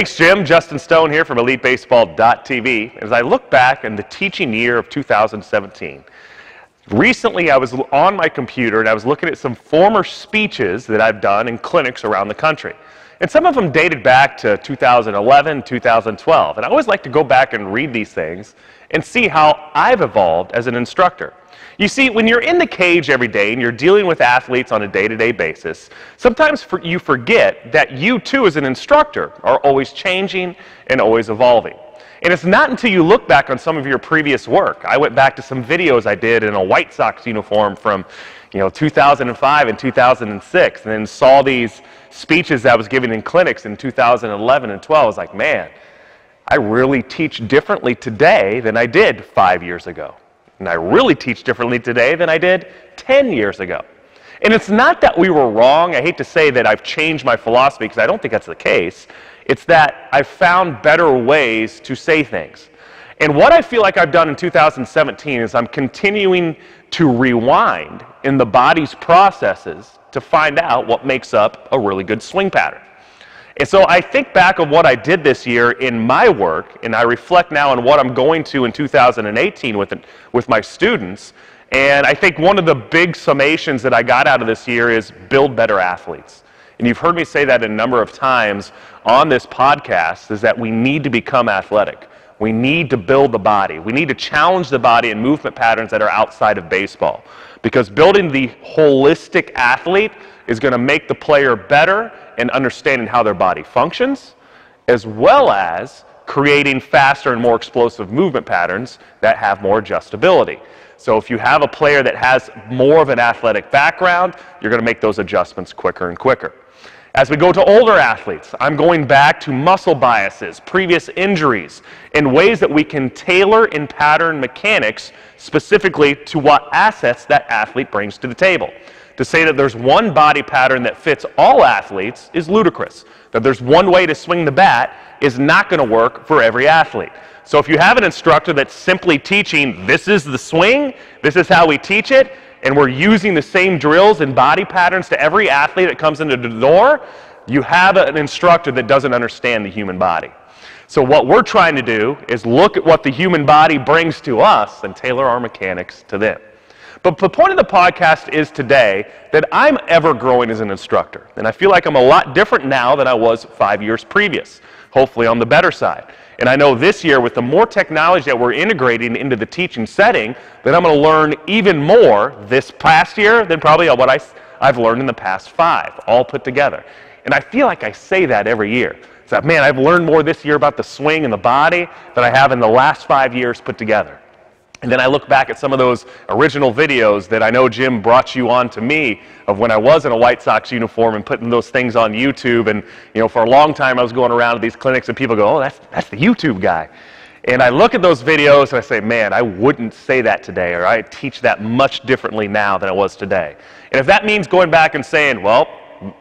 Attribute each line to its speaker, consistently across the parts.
Speaker 1: Thanks, Jim. Justin Stone here from EliteBaseball.tv. As I look back in the teaching year of 2017, recently I was on my computer and I was looking at some former speeches that I've done in clinics around the country. And some of them dated back to 2011, 2012. And I always like to go back and read these things and see how I've evolved as an instructor. You see, when you're in the cage every day and you're dealing with athletes on a day-to-day basis, sometimes you forget that you too as an instructor are always changing and always evolving. And it's not until you look back on some of your previous work. I went back to some videos I did in a White Sox uniform from 2005 and 2006, and then saw these speeches that I was giving in clinics in 2011 and 12. I was like, man, I really teach differently today than I did 5 years ago. And I really teach differently today than I did 10 years ago. And it's not that we were wrong. I hate to say that I've changed my philosophy because I don't think that's the case. It's that I've found better ways to say things. And what I feel like I've done in 2017 is I'm continuing to rewind in the body's processes to find out what makes up a really good swing pattern. And so I think back of what I did this year in my work, and I reflect now on what I'm going to in 2018 with my students. And I think one of the big summations that I got out of this year is build better athletes. And you've heard me say that a number of times on this podcast, is that we need to become athletic. We need to build the body. We need to challenge the body in movement patterns that are outside of baseball. Because building the holistic athlete is going to make the player better in understanding how their body functions, as well as creating faster and more explosive movement patterns that have more adjustability. So if you have a player that has more of an athletic background, you're going to make those adjustments quicker and quicker. As we go to older athletes, I'm going back to muscle biases, previous injuries, and ways that we can tailor and pattern mechanics specifically to what assets that athlete brings to the table. To say that there's one body pattern that fits all athletes is ludicrous. That there's one way to swing the bat is not going to work for every athlete. So if you have an instructor that's simply teaching, this is the swing, this is how we teach it, and we're using the same drills and body patterns to every athlete that comes into the door, you have an instructor that doesn't understand the human body. So what we're trying to do is look at what the human body brings to us and tailor our mechanics to them. But the point of the podcast is today that I'm ever growing as an instructor. And I feel like I'm a lot different now than I was 5 years previous, hopefully on the better side. And I know this year, with the more technology that we're integrating into the teaching setting, that I'm going to learn even more this past year than probably what I've learned in the past 5, all put together. And I feel like I say that every year. It's that, man, I've learned more this year about the swing and the body than I have in the last 5 years put together. And then I look back at some of those original videos that I know Jim brought you on to me of when I was in a White Sox uniform and putting those things on YouTube. And for a long time I was going around to these clinics and people go, oh, that's the YouTube guy. And I look at those videos and I say, man, I wouldn't say that today, or I teach that much differently now than I was today. And if that means going back and saying, well,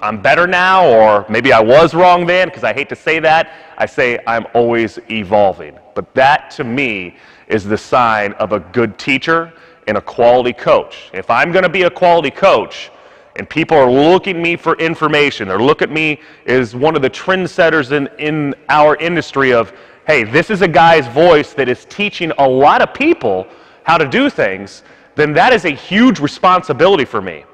Speaker 1: I'm better now, or maybe I was wrong then, because I hate to say that, I say I'm always evolving. But that, to me, is the sign of a good teacher and a quality coach. If I'm going to be a quality coach, and people are looking at me for information, or look at me as one of the trendsetters in our industry of, hey, this is a guy's voice that is teaching a lot of people how to do things, then that is a huge responsibility for me.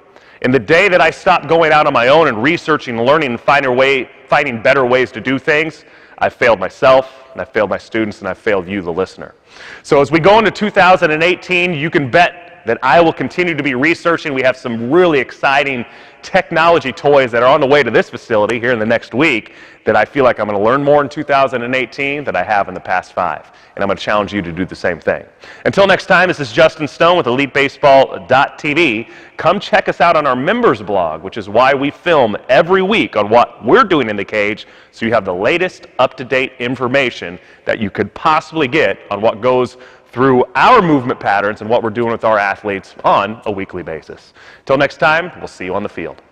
Speaker 1: And the day that I stop going out on my own and researching and learning and finding better ways to do things, I've failed myself, and I've failed my students, and I've failed you, the listener. So as we go into 2018, you can bet that I will continue to be researching. We have some really exciting technology toys that are on the way to this facility here in the next week that I feel like I'm going to learn more in 2018 than I have in the past 5. And I'm going to challenge you to do the same thing. Until next time, this is Justin Stone with EliteBaseball.tv. Come check us out on our members blog, which is why we film every week on what we're doing in the cage, so you have the latest up-to-date information that you could possibly get on what goes through our movement patterns and what we're doing with our athletes on a weekly basis. Until next time, we'll see you on the field.